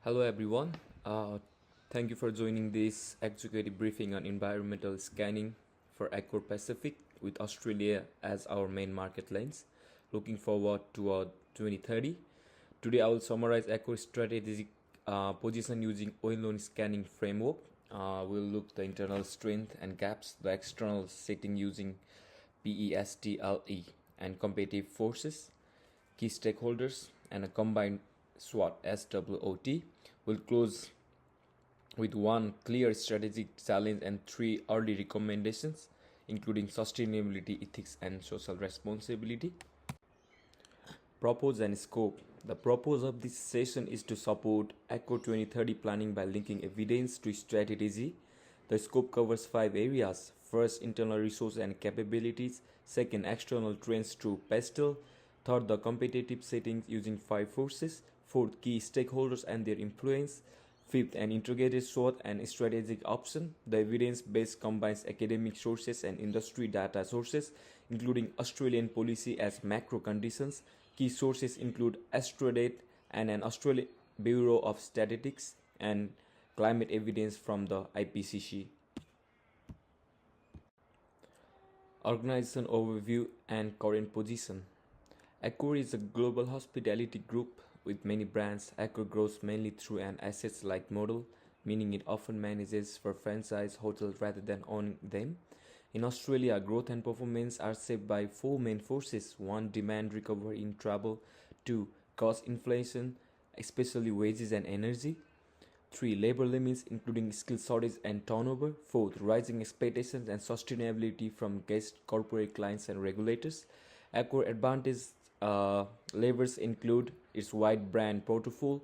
Hello everyone. Uh, Thank you for joining this executive briefing on environmental scanning for Accor Pacific with Australia as our main market lens. Looking forward to 2030. Today I will summarize Accor's strategic position using oil loan scanning framework. We'll look the internal strength and gaps, the external setting using PESTLE and competitive forces, key stakeholders, and a combined SWOT SWOT. Will close with one clear strategic challenge and three early recommendations, including sustainability, ethics, and social responsibility. Purpose and scope. The purpose of this session is to support Accor 2030 planning by linking evidence to strategy. The scope covers 5 areas. First, internal resources and capabilities. Second, external trends through PESTLE. Third, the competitive settings using 5 forces. Fourth, key stakeholders and their influence. Fifth, an integrated SWOT and strategic option. The evidence base combines academic sources and industry data sources, including Australian policy as macro conditions. Key sources include Astrodate and an Australian Bureau of Statistics and climate evidence from the IPCC. Organization overview and current position. Accor is a global hospitality group with many brands. Accor grows mainly through an assets-light model, meaning it often manages for franchise hotels rather than owning them. In Australia, growth and performance are shaped by 4 main forces. 1. Demand recovery in travel. 2. Cost inflation, especially wages and energy. 3. Labor limits, including skill shortage and turnover. 4. Rising expectations and sustainability from guests, corporate clients, and regulators. Accor advantage levers include its wide brand portfolio,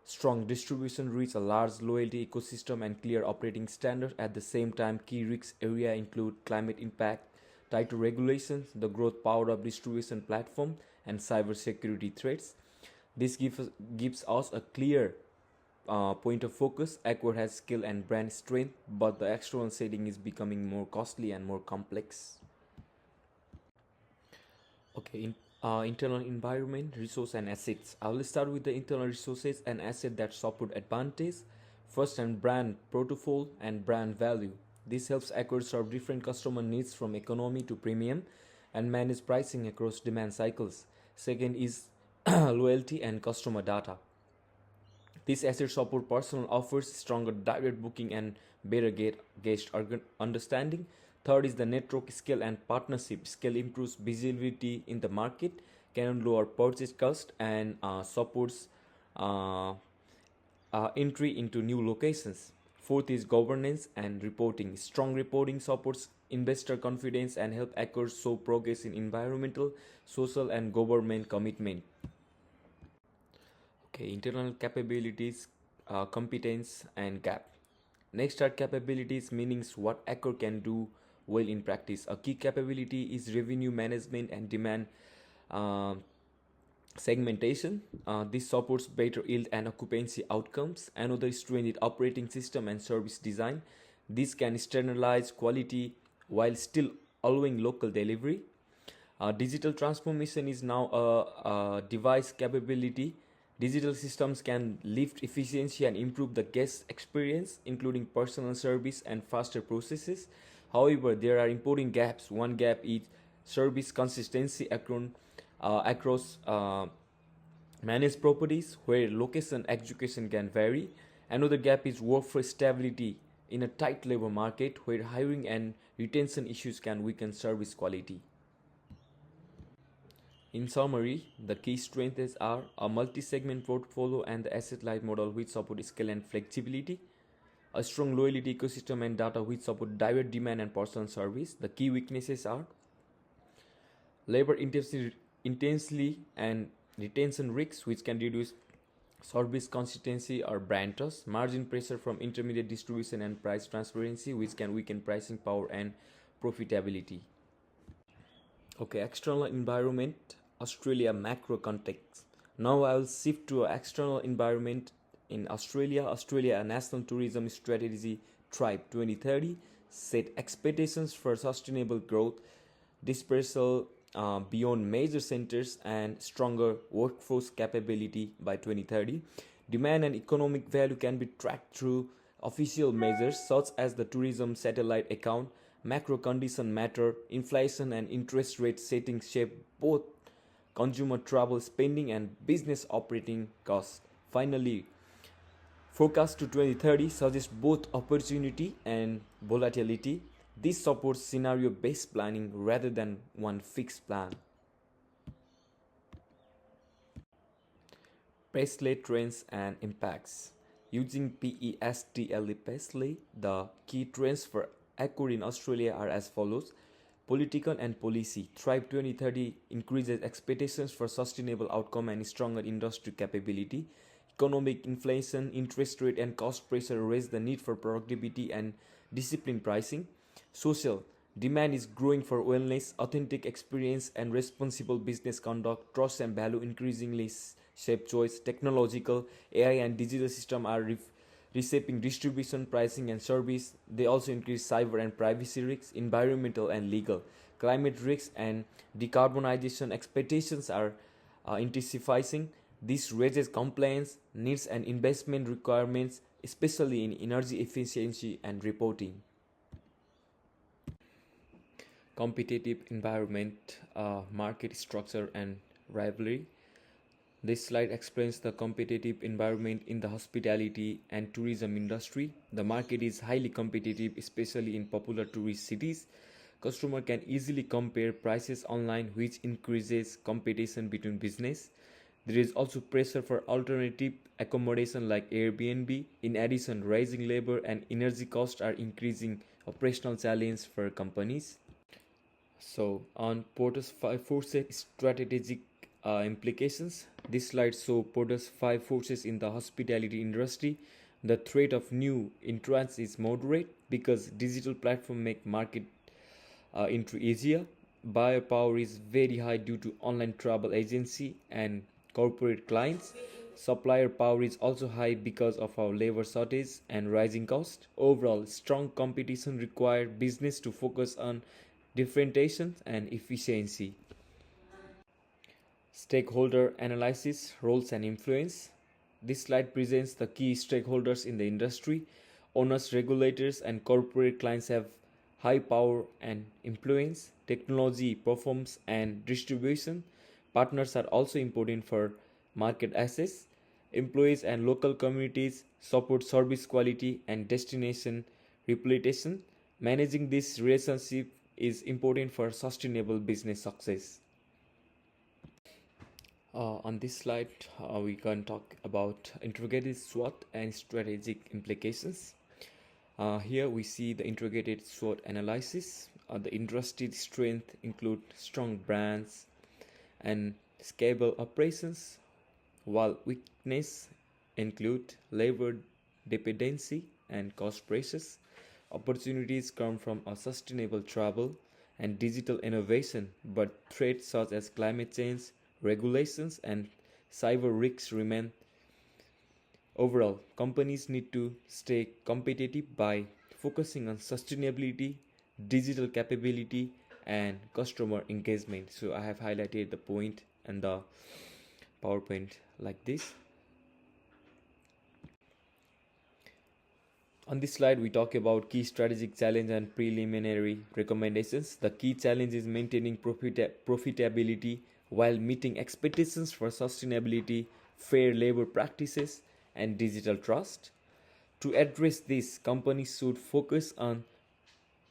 strong distribution reach, a large loyalty ecosystem, and clear operating standards. At the same time, key risk areas include climate impact, tighter regulations, the growth power of distribution platform, and cybersecurity threats. This gives us a clear point of focus. Accor has skill and brand strength, but the external setting is becoming more costly and more complex. Internal environment, resource and assets. I will start with the internal resources and assets that support advantage. First, and brand portfolio and brand value. This helps Accor serve different customer needs from economy to premium and manage pricing across demand cycles. Second is loyalty and customer data. These assets support personal offers, stronger direct booking, and better guest understanding. Third is the network scale and partnership. Scale improves visibility in the market, can lower purchase cost, and supports uh, entry into new locations. Fourth is governance and reporting. Strong reporting supports investor confidence and help Accor show progress in environmental, social, and government commitment. Internal capabilities, competence, and gap. Next are capabilities, meanings what Accor can do well in practice. A key capability is revenue management and demand uh, segmentation. This supports better yield and occupancy outcomes. Another strength is operating system and service design. This can standardize quality while still allowing local delivery. Digital transformation is now a device capability. Digital systems can lift efficiency and improve the guest experience, including personal service and faster processes. However, there are important gaps. One gap is service consistency across managed properties, where location education can vary. Another gap is workforce stability in a tight labor market, where hiring and retention issues can weaken service quality. In summary, the key strengths are a multi-segment portfolio and the asset-light model which support scale and flexibility, a strong loyalty ecosystem and data which support direct demand and personal service. The key weaknesses are labor intensely and retention risks which can reduce service consistency or brand trust, margin pressure from intermediate distribution and price transparency which can weaken pricing power and profitability. External environment, Australia macro context. Now I will shift to an external environment in Australia. Australia, a national tourism strategy Tribe 2030 set expectations for sustainable growth, dispersal beyond major centers, and stronger workforce capability by 2030. Demand and economic value can be tracked through official measures such as the tourism satellite account. Macro condition matter, inflation and interest rate settings shape both consumer travel spending and business operating costs. Finally, forecast to 2030 suggests both opportunity and volatility. This supports scenario based planning rather than one fixed plan. Presley trends and impacts. Using PESTLE Presley, the key trends for Accor in Australia are as follows. Political and policy. Thrive 2030 increases expectations for sustainable outcome and stronger industry capability. Economic inflation, interest rate, and cost pressure raise the need for productivity and disciplined pricing. Social. Demand is growing for wellness, authentic experience, and responsible business conduct. Trust and value increasingly shape choice. Technological, AI, and digital systems are reshaping distribution, pricing, and service. They also increase cyber and privacy risks, environmental and legal. Climate risks and decarbonization expectations are intensifying. This raises compliance needs and investment requirements, especially in energy efficiency and reporting. Competitive environment, market structure, and rivalry. This slide explains the competitive environment in the hospitality and tourism industry. The market is highly competitive, especially in popular tourist cities. Customer can easily compare prices online, which increases competition between business. There is also pressure for alternative accommodation like Airbnb. In addition, rising labor and energy costs are increasing operational challenge for companies. So on Porter's 5 forces strategic implications, this slide shows Porter's 5 forces in the hospitality industry. The threat of new entrants is moderate because digital platforms make market entry easier. Buyer power is very high due to online travel agency and corporate clients. Supplier power is also high because of our labor shortage and rising cost. Overall, strong competition requires business to focus on differentiation and efficiency. Stakeholder analysis, roles and influence. This slide presents the key stakeholders in the industry. Owners, regulators, and corporate clients have high power and influence. Technology, performance, and distribution. Partners are also important for market access. Employees and local communities support service quality and destination reputation. Managing this relationship is important for sustainable business success. On this slide, we can talk about integrated SWOT and strategic implications. Here we see the integrated SWOT analysis. The industry strength include strong brands and scalable operations, while weakness include labor dependency and cost pressures. Opportunities come from a sustainable travel and digital innovation, but threats such as climate change, regulations, and cyber risks remain. Overall, companies need to stay competitive by focusing on sustainability, digital capability, and customer engagement. So I have highlighted the point and the PowerPoint like this. On this slide, we talk about key strategic challenge and preliminary recommendations. The key challenge is maintaining profitability while meeting expectations for sustainability, fair labor practices, and digital trust. To address this, companies should focus on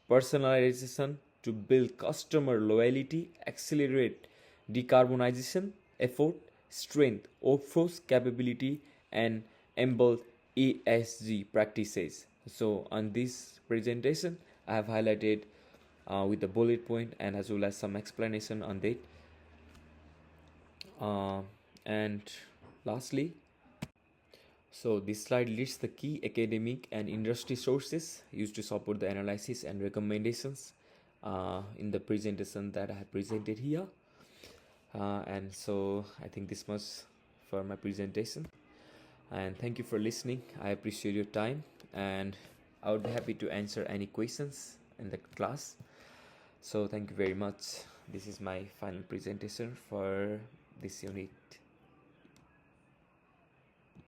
personalization to build customer loyalty, accelerate decarbonization effort, strengthen workforce capability, and embed ESG practices. So on this presentation, I have highlighted with the bullet point and as well as some explanation on that. And lastly, so this slide lists the key academic and industry sources used to support the analysis and recommendations in the presentation that I have presented here. And so I think this much for my presentation. And thank you for listening. I appreciate your time, and I would be happy to answer any questions in the class. So thank you very much. This is my final presentation for this unit.